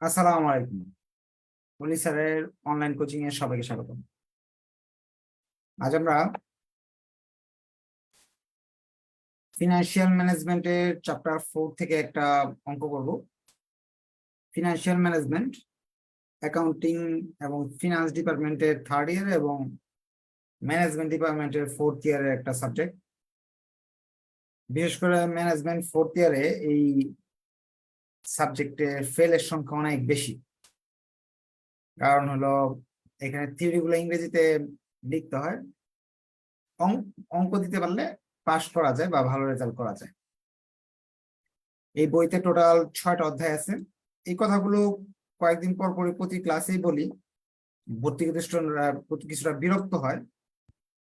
আসসালামু আলাইকুম। মনি স্যারের অনলাইন কোচিং এর সবাইকে স্বাগত। আজ আমরা ফিনান্সিয়াল ম্যানেজমেন্টের চ্যাপ্টার 4 থেকে একটা অঙ্ক করব। ফিনান্সিয়াল ম্যানেজমেন্ট, অ্যাকাউন্টিং এবং ফিনান্স ডিপার্টমেন্টের 3rd ইয়ার এবং ম্যানেজমেন্ট ডিপার্টমেন্টের 4th ইয়ারের একটা সাবজেক্ট। বিশেষ করে ম্যানেজমেন্ট 4th ইয়ারে এই সাবজেক্টে ফেলের সংখ্যা অনেক বেশি। কারণ হলো এখানে থিওরিগুলো ইংরেজিতে লিখতে হয়, অঙ্ক দিতে পারলে পাস করা যায় বা ভালো রেজাল্ট করা যায়। এই বইতে টোটাল 6টা অধ্যায় আছে। এই কথাগুলো কয়েকদিন পর পরে প্রতি ক্লাসেই বলি, ভর্তি কিছুটা বিরক্ত হয়।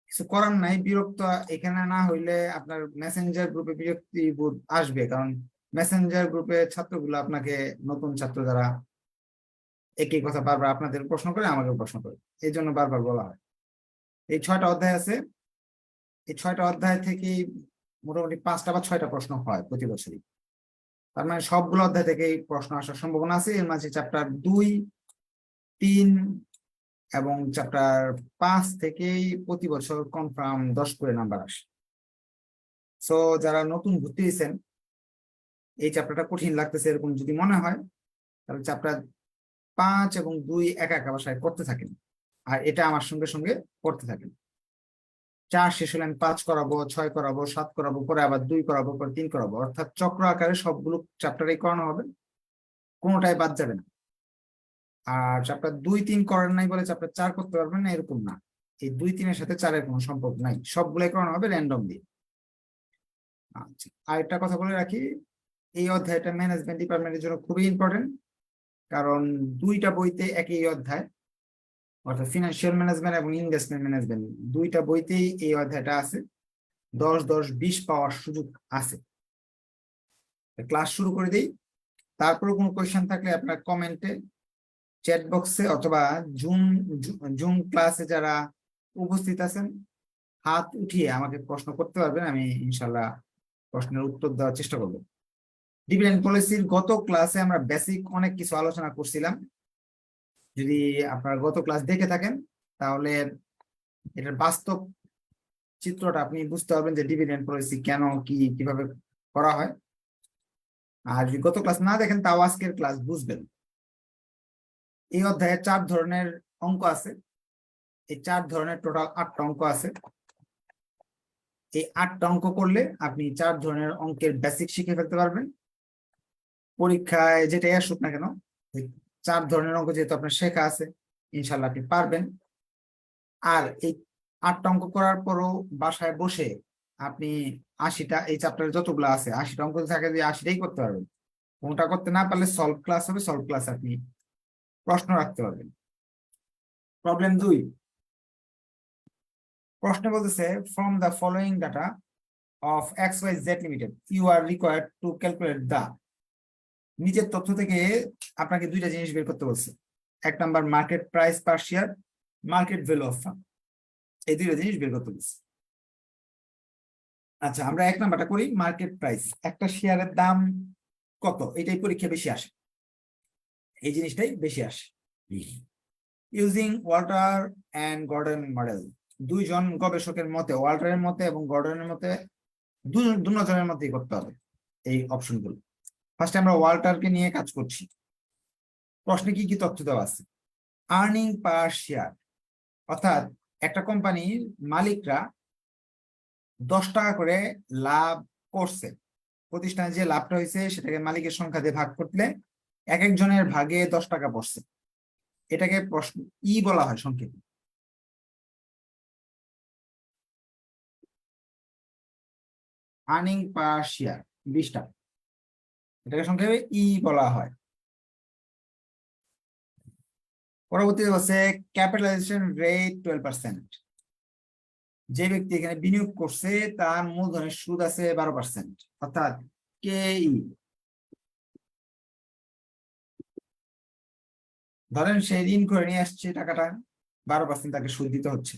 কিছু করার নাই, বিরক্ত এখানে না হইলে আপনার মেসেঞ্জার গ্রুপে বিরক্তি বোধ আসবে, কারণ মেসেঞ্জার গ্রুপে ছাত্রগুলো আপনাকে, নতুন ছাত্র যারা, একই কথা বারবার আপনাদের প্রশ্ন করে, আমাকে প্রশ্ন করে, এই জন্য বারবার বলা হয়। এই 6টা অধ্যায় আছে। এই 6টা অধ্যায় থেকে মোটামুটি 5টা বা 6টা প্রশ্ন হয় প্রতি বছরই। তার মানে সবগুলো অধ্যায় থেকেই প্রশ্ন আসার সম্ভাবনা আছে। এর মাঝে চ্যাপ্টার 2, 3 এবং চ্যাপ্টার 5 থেকেই প্রতি বছর কনফার্ম 10 করে নাম্বার আসে। সো যারা নতুন ভর্তি হয়েছেন, এই চ্যাপ্টারটা কঠিন লাগতেছে এরকম যদি মনে হয়, তাহলে চ্যাপ্টার 5 এবং 2 একা একা বাসায় করতে থাকেন, আর এটা আমার সঙ্গে সঙ্গে করতে থাকেন। 4 শেষ হলে আমি 5 করাবো, 6 করাবো, 7 করাবো, পরে আবার 2 করাবো, পরে 3 করাবো, অর্থাৎ চক্র আকারে সবগুলো চ্যাপ্টারেই করানো হবে, কোনোটাই বাদ যাবে না। আর চ্যাপ্টার 2, 3 করেন নাই বলে চ্যাপ্টার 4 করতে পারবেন না এরকম না। এই 2, 3 এর সাথে 4 এর কোনো সম্পর্ক নাই, সবগুলাই করানো হবে র্যান্ডম দিয়ে। আচ্ছা, আরেকটা কথা বলে রাখি, এই অধ্যায়টা ম্যানেজমেন্ট ডিপার্টমেন্টের জন্য খুবই ইম্পর্টেন্ট, কারণ 2টা বইতে একই অধ্যায়, অর্থাৎ ফিনান্সিয়াল ম্যানেজমেন্ট এবং ইনভেস্টমেন্ট ম্যানেজমেন্ট 2টা বইতেই এই অধ্যায়টা আছে। 10, 10, 20 পাওয়ার সুযোগ আছে। ক্লাস শুরু করে দিই। তারপরে কোনো কোয়েশ্চেন থাকলে আপনার কমেন্টে, চ্যাট বক্সে অথবা জুম জুম ক্লাসে যারা উপস্থিত আছেন হাত উঠিয়ে আমাকে প্রশ্ন করতে পারবেন। আমি ইনশাল্লাহ প্রশ্নের উত্তর দেওয়ার চেষ্টা করব। ডিভিডেন্ড পলিসির গত ক্লাসে আমরা বেসিক অনেক কিছু আলোচনা করছিলাম। যদি আপনারা গত ক্লাস দেখে থাকেন তাহলে এটার বাস্তব চিত্রটা আপনি বুঝতে পারবেন যে ডিভিডেন্ড পলিসি কেন, কিভাবে করা হয়। আর যদি গত ক্লাস না দেখেন তাও আজকের ক্লাস বুঝবেন। এই অধ্যায়ে 4 ধরনের অঙ্ক আছে। এই 4 ধরনের টোটাল 8টা অঙ্ক আছে। এই 8টা অঙ্ক করলে আপনি 4 ধরনের অঙ্কের বেসিক শিখে ফেলতে পারবেন। পরীক্ষায় যেটাই আসুক না কেন, 4 ধরনের অঙ্ক যেহেতু আপনার শেখা আছে, ইনশাল্লাহ আপনি পারবেন। আর এই 8টা অঙ্ক করার পরও বাসায় বসে আপনি 80টা, এই চ্যাপ্টারে যতগুলো আছে 80টা অঙ্ক থাকে যে 80টাই করতে পারবেন। কোনটা করতে না পারলে সলভ ক্লাস হবে, সলভ ক্লাস আপনি প্রশ্ন রাখতে পারবেন। প্রবলেম 2, প্রশ্ন বলতেছে from the following data of XYZ Limited you are required to calculate the, নিচের তথ্য থেকে আপনাকে 2টা জিনিস বের করতে বলছে। 1 number market price per share, market value of fund, এই 2টা জিনিস বের করতে বলছে। আচ্ছা, আমরা 1 নাম্বারটা করি। মার্কেট প্রাইস, একটা শেয়ারের দাম কত, এটাই পরীক্ষা বেশি আসে, এই জিনিসটাই বেশি আসে। Using Walter and Gordon model, 2 জন গবেষকের মতে, ওয়াল্টারের মতে এবং গর্ডনের মতে, দুজনের মধ্যেই করতে হবে এই অপশনগুলো। ফার্স্টে আমরা ওয়াল্টারকে নিয়ে কাজ করছি। প্রশ্নে কি কি তথ্য দেওয়া আছে? আর্নিং পার শেয়ার, অর্থাৎ একটা কোম্পানির মালিকরা 10 টাকা করে লাভ করছে, প্রতিষ্ঠানে যে লাভটা হয়েছে সেটাকে মালিকের সংখ্যা দিয়ে ভাগ করলে এক একজনের ভাগে 10 টাকা পড়ছে, এটাকে প্রশ্ন বলা হয় সংক্ষেপে। আর্নিং পার শেয়ার 20 টাকা, এটাকে সংক্ষেপে বলা হয়। পরবর্তীতে হচ্ছে ক্যাপিটালাইজেশন রেট 12%, যে ব্যক্তি এখানে বিনিয়োগ করছে তার মূলধনের সুদ আছে 12%, অর্থাৎ কেই, ধরেন সে ঋণ করে নিয়ে আসছে টাকাটা, 12% তাকে সুদ দিতে হচ্ছে।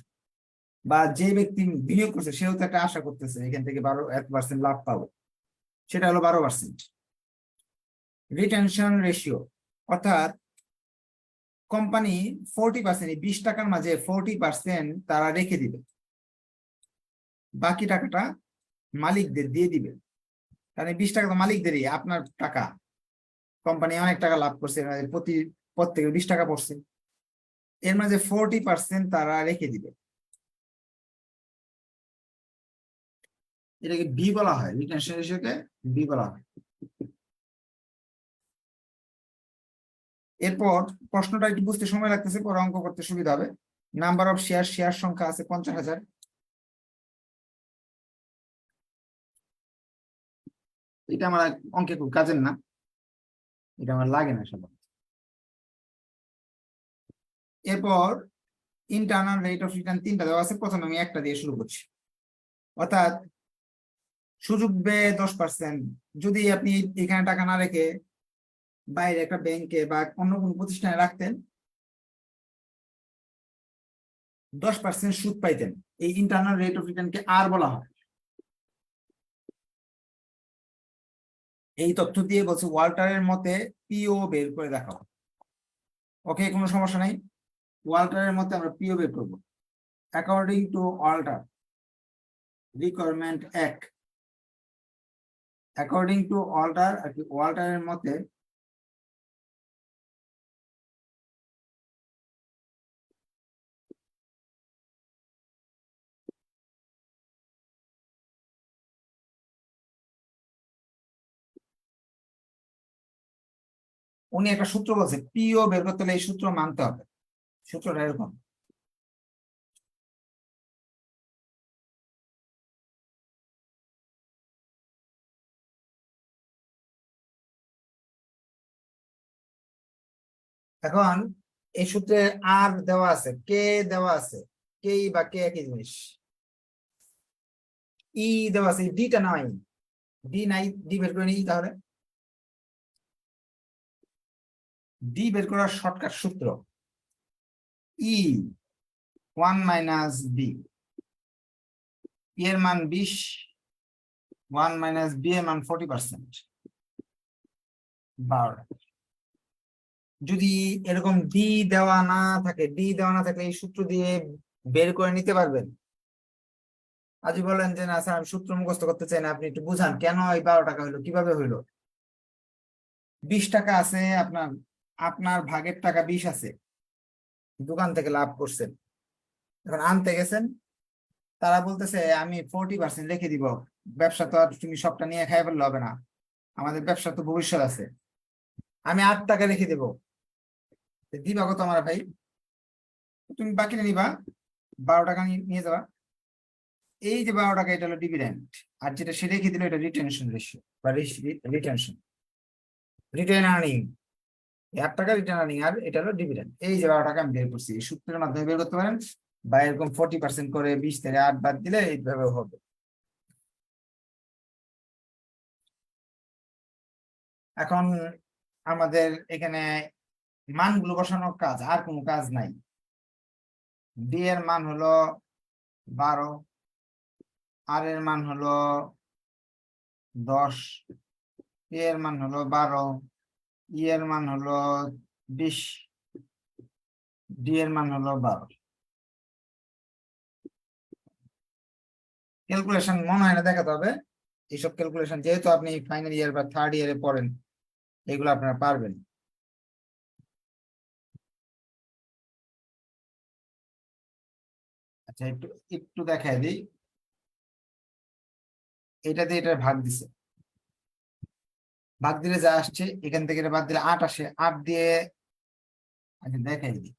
বা যে ব্যক্তি বিনিয়োগ করছে সেও তো একটা আশা করতেছে এখান থেকে 1% লাভ পাবো, সেটা হলো 12%। রিটেনশন রেশিও, অর্থাৎ কোম্পানি 40%, 20 টাকার মাঝে 40% তারা রেখে দিবে, বাকি টাকাটা মালিকদের দিয়ে দিবে। কারণ 20 টাকা তো মালিকদেরই, আপনার টাকা, কোম্পানি অনেক টাকা লাভ করছে, প্রত্যেকের 20 টাকা পড়ছে, এর মাঝে 40% তারা রেখে দিবে। এটাকে বি বলা হয়, রিটেনশন রেশিওকে বি বলা হয়। এরপর প্রশ্নটা একটু বুঝতে সময় লাগতেছে, পরে অঙ্ক করতে সুবিধা হবে। নাম্বার অফ শেয়ার, শেয়ার সংখ্যা আছে 50,000। এটা আমার অঙ্কে খুব কাজের না, এটা আমার লাগে না সব। এরপর ইন্টারনাল রেট অফ রিটার্ন 3টা দেওয়া আছে, প্রথমে আমি একটা দিয়ে শুরু করছি। অর্থাৎ সুযোগ ব্যয় 10%, যদি আপনি এখানে টাকা না রেখে বাইরে একটা ব্যাংকে বা অন্য কোনো প্রতিষ্ঠানে রাখতেন, 10% সুদ পাইতেন। এই ইন্টারনাল রেট অফ রিটার্নকে আর বলা হয়। এই তথ্য দিয়ে বলছে ওয়াল্টারের মতে পিও বের করে দেখাও। ওকে, কোনো সমস্যা নাই। ওয়াল্টারের মতে আমরা পিও বের করবো। According to Walter, requirement 1, according to Walter আর কি, ওয়াল্টারের মতে উনি একটা সূত্র বলছে, পিও বের করতে হলে এই সূত্র মানতে হবে। সূত্রটা এরকম, এখন এই সূত্রে আর দেওয়া আছে, কে দেওয়া আছে, কে বা কে একই জিনিস, ই দেওয়া আছে, ডিটা নাই, ডি নাই, ডি বের করে নিই। তাহলে ডি বের করার শর্টকাট সূত্র ই 1 মাইনাস বি, এর মান 20, 1 মাইনাস বি এর মান 40%, 12। যদি এরকম ডি দেওয়া না থাকে, ডি দেওয়া না থাকলে এই সূত্র দিয়ে বের করে নিতে পারবেন। আজ বলেন যে না স্যার আমি সূত্র মুখস্থ করতে চাই না, আপনি একটু বুঝান কেন এই 12 টাকা হইলো, কিভাবে হইলো। 20 টাকা আছে আপনার, আপনার ভাগের টাকা 20 আছে, দোকান থেকে লাভ করছেন, এখন আনতে গেছেন, তারা বলতেছে আমি 40% রেখে দিব, ব্যবসা তো আর তুমি সবটা নিয়ে খাই ফেললে হবে না, আমাদের ব্যবসা তো ভবিষ্যৎ আছে, আমি 8 টাকা রেখে দেবো। দিবা কত আমার ভাই, তুমি বাকিটা নিবা, 12 টাকা নিয়ে যাবা। এই যে 12 টাকা, এটা হলো ডিভিডেন্ড, আর যেটা সে রেখে দিল এটা রিটেনশন রেশিও বা রিটেনশন, রিটেন আর্নিং। 8 টাকা রিটার্ন আর্নিং, আর এটা হলো ডিভিডেন্ড। এই যে 12 টাকা আমি বের করছি, এই সূত্রের মাধ্যমে বের করতে পারেন, বা এরকম 40% করে 20 থেকে 8 বাদ দিলে এইভাবে হবে। এখন আমাদের এখানে মানগুলো বসানোর কাজ, আর কোনো কাজ নাই। ডি এর মান হলো 12, আর এর মান হলো 10, এ এর মান হলো 12, ই এর মান হলো 20, ডি এর মান হলো 12। ক্যালকুলেশন মনে হয় না দেখাতে হবে, এইসব ক্যালকুলেশন যেহেতু আপনি ফাইনাল ইয়ার বা থার্ড ইয়ারে পড়েন, এগুলো আপনারা পারবেন। আচ্ছা, একটু একটু দেখাই দিই। এটাতে এটা ভাগ দিছে, ভাগ দিলে যা আসছে এখান থেকে এটা বাদ দিলে 8 আসে, 8 দিয়ে আচ্ছা দেখাই দিই।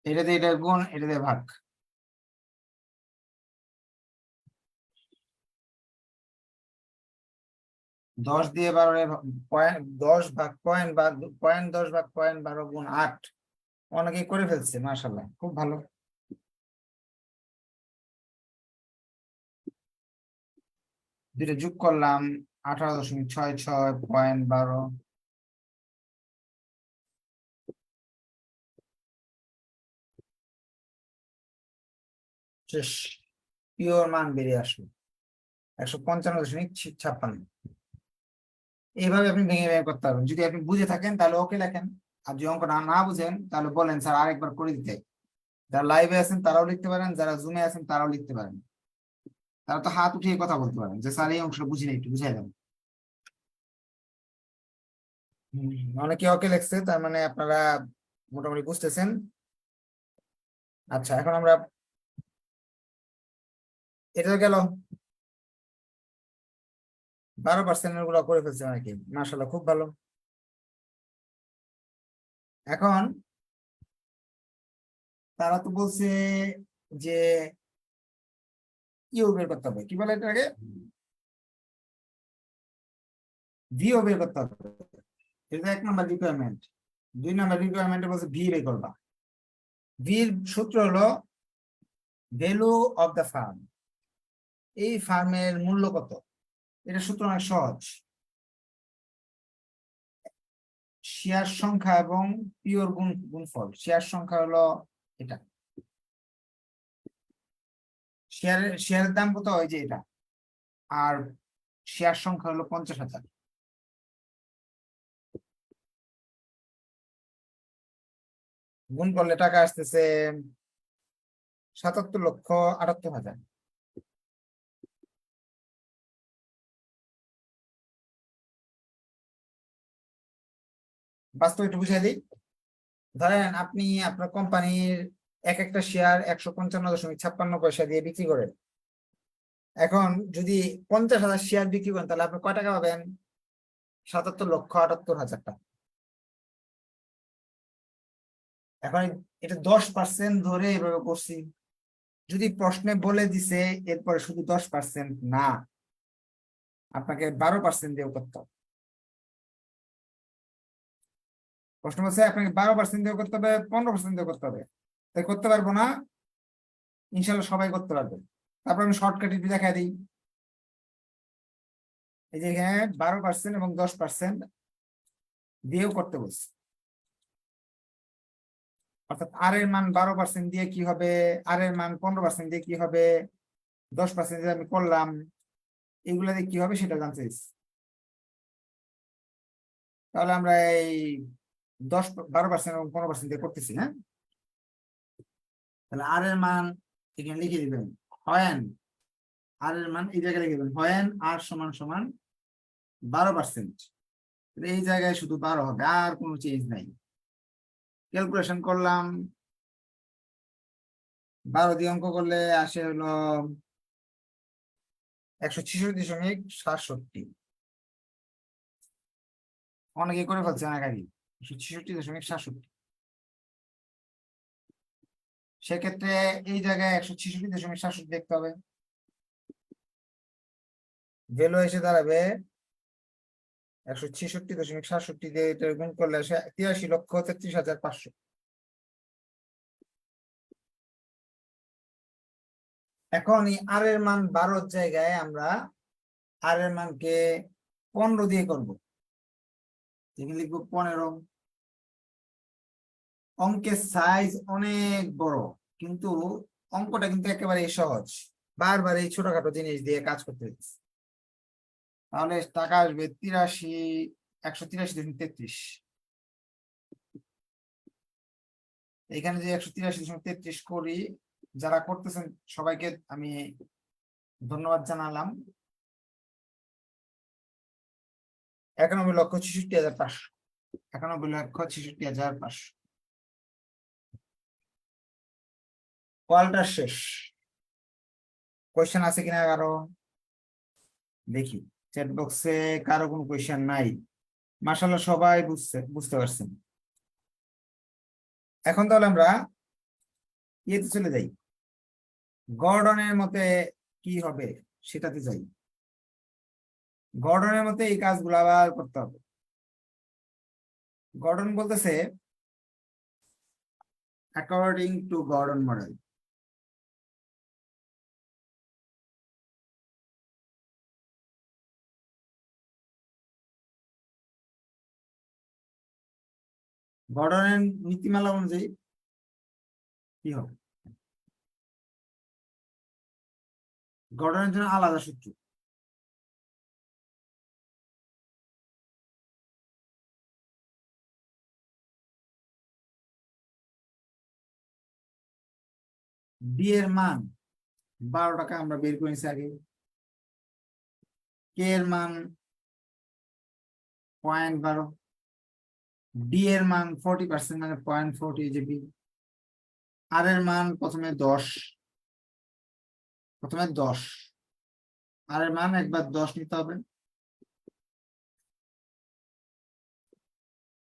এটাতে এটা গুণ, এটাতে ভাগ, 10 দিয়ে 12 পয়েন্ট 10 ভাগ পয়েন্ট বা পয়েন্ট 10 ভাগ পয়েন্ট 12 গুণ 8, অনেকেই করে ফেলছে, মাশাআল্লাহ, খুব ভালো। দুটো যোগ করলাম, 18.66 শেষ। পিওর মান বেরিয়ে আসলো 155.56। এইভাবে আপনি ভেঙে ভেঙে করতে পারবেন। যদি আপনি বুঝে থাকেন তাহলে ওকে লেখেন, আর যদি অঙ্ক না বুঝেন তাহলে বলেন স্যার আরেকবার করে দিতে। যারা লাইভে আছেন তারাও লিখতে পারেন, যারা জুমে আছেন তারাও লিখতে পারেন। তারা তো হাত উঠিয়ে কথা বলতে পারেন যে স্যার এই অংশটা বুঝিনি, একটু বুঝাই দেন। অনেকে ওকে লেখছে, তার মানে আপনারা মোটামুটি বুঝতেছেন। আচ্ছা, এখন আমরা এটা গেল 12% গুলো করে ফেলছে অনেকে, মাশাআল্লাহ খুব ভালো। এখন তারা তো বলছে যে ইউ বের করতে হবে, কি বলে এটাকে, ভিও বের করতে হবে। এটা 1 নম্বর রিকোয়ারমেন্ট। 2 নম্বর রিকোয়ারমেন্টে বলছে ভি বের করবা। ভির সূত্র হলো ভ্যালু অফ দ্য ফার্ম, এই ফার্মের মূল্য কত। এটা সূত্র অনেক সহজ, শেয়ার সংখ্যা এবং পিওর গুণফল। শেয়ার সংখ্যা হলো এটা, শেয়ারের দাম কত, ওই যে এটা, আর শেয়ার সংখ্যা হলো 50,000। গুণ করলে টাকা আসতেছে 77,78,000। বাস্তব একটু বুঝিয়ে দিই। ধরেন আপনি আপনার কোম্পানির এক একটা শেয়ার 155.56 দিয়ে বিক্রি করেন। এখন যদি 50,000 শেয়ার বিক্রি করেন তাহলে আপনি কয় টাকা পাবেন? 77,78,000 টাকা। এখন এটা 10% ধরে এভাবে করছি। যদি প্রশ্নে বলে দিছে এরপরে শুধু 10% না, আপনাকে 12% দিয়েও করতে হবে। প্রশ্ন বলছে আপনাকে 12% দিয়েও করতে হবে, 15% দিয়েও করতে হবে। তাই করতে পারবো না, ইনশাল্লাহ সবাই করতে পারবে। তারপর আমি শর্টকাট একটু দেখা দিই। এই যে এখানে 12% এবং 10% দিয়েও করতে বলছি। অর্থাৎ আর এর মান 12% দিয়ে কি হবে, আর এর মান 15% দিয়ে কি হবে, 10% দিয়ে আমি করলাম, এগুলা দিয়ে কি হবে সেটা জানতে চাইছি। তাহলে আমরা এই 12% এবং 15% দিয়ে করতেছি, হ্যাঁ। তাহলে আর এর মান এখানে লিখে দিবেন, হয় আর এর মান এই জায়গায় লিখে দিবেন, হয় আর সমান সমান 12%। এই জায়গায় শুধু 12 হবে, আর কোনো চেঞ্জ নাই। ক্যালকুলেশন করলাম, 12 দিয়ে অঙ্ক করলে আসে হলো 166.67। অনেকে করে ফেলছে অনেক আগে 166.67। সেক্ষেত্রে এই জায়গায় 166.67 দেখতে হবে। ভ্যালু এসে দাঁড়াবে 166.67 দিয়ে এটা গুণ করলে আসে 83,33,500। এখন এই আর এর মান 12 জায়গায় আমরা আর এর মানকে 15 দিয়ে করবো, এখানে লিখবো 15। অঙ্কের সাইজ অনেক বড়, কিন্তু অঙ্কটা কিন্তু একেবারে সহজ। বারবার এই ছোটখাটো জিনিস দিয়ে কাজ করতে হচ্ছে। তাহলে টাকা আসবে 183,33। এখানে যে 183.33 করি, যারা করতেছেন সবাইকে আমি ধন্যবাদ জানালাম। 91,66,500। 91,66,500। কলটা শেষ। কোয়েশ্চেন আছে কিনা কারো দেখি, চ্যাট বক্সে কারো কোনো কোয়েশ্চেন নাই। মাশাআল্লাহ সবাই বুঝতে পারছেন। এখন তাহলে আমরা ইয়েতে চলে যাই, গর্ডনের মতে কি হবে সেটাতে যাই। গর্ডনের মতে এই কাজগুলো আবার করতে হবে। গর্ডন বলতেছে অ্যাকর্ডিং টু গর্ডন মডেল। গর্ডনের নীতিমালা অনুযায়ী কি হবে? গঠনের জন্য আলাদা সূত্র। ডি এর মান 12 টাকা আমরা বের করেছি আগে, কে এর মান 0.12, ডি এর মান 40% মানে 0.40 জিবি, আর এর মান প্রথমে 10, আর এর মান একবার 10 নিতে হবে।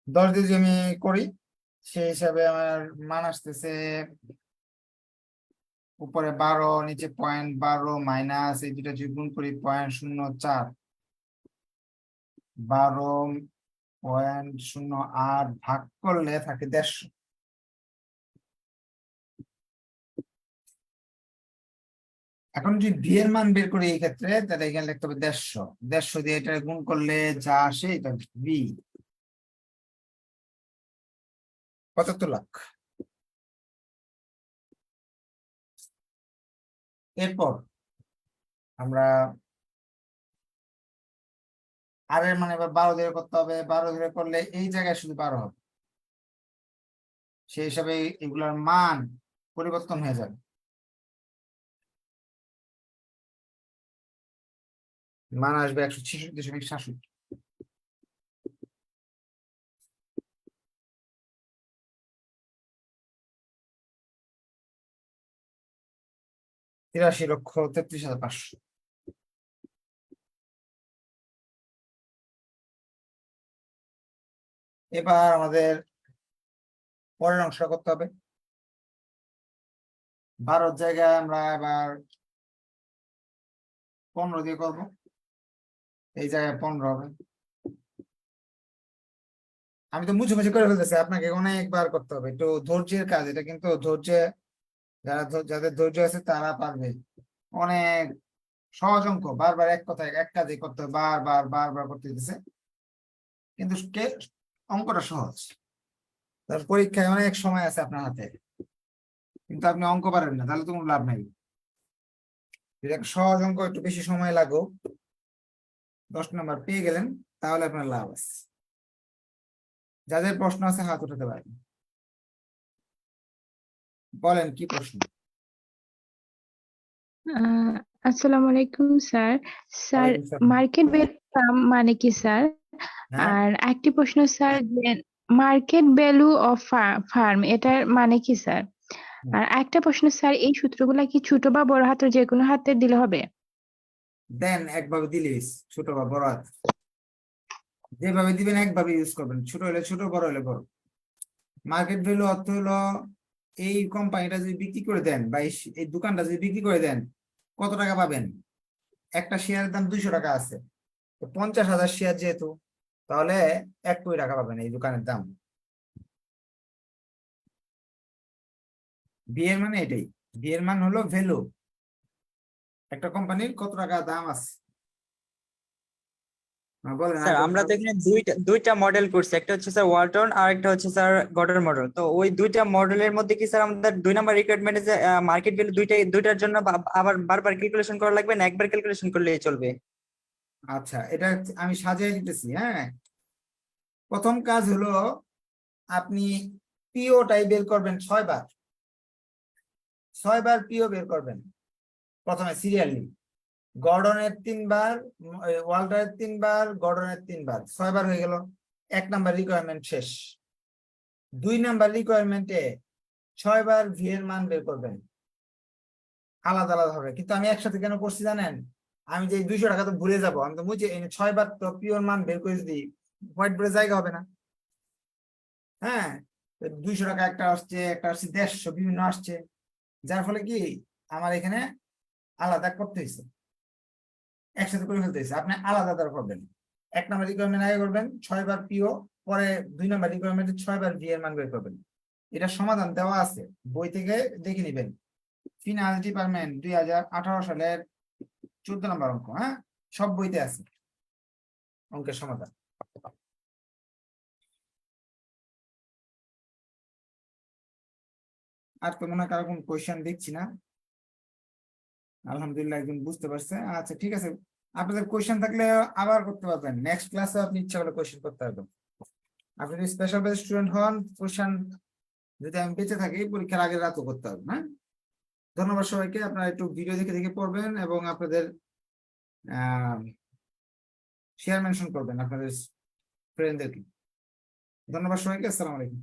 10 দিয়ে যদি আমি করি সেই হিসাবে আমার মান আসতেছে উপরে 12, নিচে 0.12 মাইনাস এই দুটা যদি গুণ করি 0.04, 12.08 ভাগ করলে থাকে 150। এখন যদি বি এর মান বের করি এই ক্ষেত্রে, তাহলে এখানে লিখতে হবে 150, 150 দিয়ে এটা গুণ করলে যা আসে এটা বি 75 লাখ। এরপর আমরা আর এর মানে এবার 12 দিয়ে করতে হবে, 12 দিয়ে করলে এই জায়গায় শুধু 12 হবে, সেই হিসাবে এগুলোর মান পরিবর্তন হয়ে যাবে, মান আসবে 166.67। 83,33,500। এবার আমাদের পরের অংশটা করতে হবে। 12 জায়গায় আমরা এবার 15 দিয়ে করবো, এই জায়গায় 15 হবে। আমি তো মুছে মুছে করে ফেলতেছি, আপনাকে অনেকবার করতে হবে, একটু ধৈর্যের কাজ এটা, কিন্তু ধৈর্য যাদের ধৈর্য আছে তারা পারবে। অনেক সহজ অঙ্ক, বারবার এক কথায় এক কাজে করতে হবে, বারবার বারবার করতে দিতেছে, কিন্তু অঙ্কটা সহজ। তার পরীক্ষায় অনেক সময় আছে আপনার হাতে, কিন্তু আপনি অঙ্ক পারেন না, তাহলে তো কোনো লাভ নাই। এটা সহজ অঙ্ক, একটু বেশি সময় লাগুক, 10 নম্বর পেয়ে গেলেন, তাহলে আপনার লাভ আছে। যাদের প্রশ্ন আছে হাত উঠাতে পারেন, বলেন কি প্রশ্ন। আসসালামু আলাইকুম স্যার। স্যার, ওয়ালাইকুম আসসালাম। মার্কেট ভ্যালু মানে কি স্যার? হ্যাঁ, আর একটি প্রশ্ন স্যার, যে মার্কেট ভ্যালু অফ ফার্ম এটার মানে কি স্যার? আর একটা প্রশ্ন স্যার, এই সূত্রগুলা কি ছোট বা বড় হাতের যে কোনো হাতে দিলে হবে? দেন একভাবে দিলিস, ছোট বা বড় হাত যেভাবে দিবেন একভাবে ইউজ করবেন, ছোট হলে ছোট, বড় হলে বড়। মার্কেট ভ্যালু অর্থ হলো এই কোম্পানিটা যদি বিক্রি করে দেন বা এই দোকানটা যদি বিক্রি করে দেন কত টাকা পাবেন। একটা শেয়ারের দাম 200 টাকা আছে, তো 50,000 শেয়ার যেহেতু, তাহলে 1 কোটি টাকা পাবেন এই দোকানের দাম। বি এর মানে এটাই, বি এর মান হলো ভ্যালু, একটা কোম্পানির কত টাকা দাম আছে। বলেন আর স্যার কোনো আমরা তো এখানে দুইটা মডেল করছি, একটা হচ্ছে স্যার ওয়ালটন আর একটা হচ্ছে স্যার গডের মডেল। তো ওই দুইটা মডেলের মধ্যে কি স্যার আমাদের 2 নম্বর রিকোয়ারমেন্ট যে মার্কেট ভ্যালু দুইটার জন্য আবার বারবার ক্যালকুলেশন করা লাগবে, না একবার ক্যালকুলেশন করলেই চলবে? আচ্ছা, এটা আমি সাজিয়ে দিতেছি। হ্যাঁ, প্রথম কাজ হলো আপনি পিওটাই বের করবেন 6 বার, 6 বার পিও বের করবেন প্রথমে সিরিয়ালি। গর্ডনের 3 বার, ওয়াল্টারের 3 বার, গর্ডনের 3 বার, 6 বার হয়ে গেল। 1 নাম্বার রিকোয়ারমেন্ট শেষ। 2 নাম্বার রিকোয়ারমেন্টে 6 বার ভি এর মান বের করবেন আলাদা আলাদা হবে, কিন্তু আমি একসাথে কেন করছি জানেন? আমি যে 200 টাকা তো ভুলে যাবো, আমি তো বুঝি 6 বার তো পিওর মান বের করে দিই, হোয়াইট বোর্ডে জায়গা হবে না। হ্যাঁ, 200 টাকা একটা আসছে, একটা আসছে 150, বিভিন্ন আসছে, যার ফলে কি আমার এখানে আলাদা করতে হয়েছে, একসাথে করে ফেলতে হয়েছে। আপনি আলাদা আলাদা করবেন। 1 নাম্বার রিকোয়ারমেন্ট আগে করবেন 6 বার পিও, পরে 2 নাম্বার রিকোয়ারমেন্টে 6 বার ভি এর মান বের করবেন। এটা সমাধান দেওয়া আছে, বই থেকে দেখে নিবেন। ফিনান্স ডিপার্টমেন্ট 2018 সালের 14 নম্বর অঙ্ক। হ্যাঁ, সব বইতে আছে অঙ্কের সমাধান। আর তো মনে হয় কারো কোন কোয়েশ্চেন দেখছি না। আলহামদুলিল্লাহ একজন বুঝতে পারছে। আচ্ছা ঠিক আছে, আপনাদের কোয়েশ্চেন থাকলে আবার করতে পারবেন, নেক্সট ক্লাসে আপনি ইচ্ছা করলে কোয়েশ্চেন করতে পারবেন। আপনি যদি স্পেশাল ব্যাচ স্টুডেন্ট হন, কোয়েশ্চেন যদি আমি বেঁচে থাকি পরীক্ষার আগের রাতও করতে পারবেন। হ্যাঁ, ধন্যবাদ সবাইকে। আপনারা একটু ভিডিও দেখে দেখে পড়বেন এবং আপনাদের শেয়ার মেনশন করবেন আপনাদের ফ্রেন্ডদেরকে। ধন্যবাদ সবাইকে, আসসালামু আলাইকুম।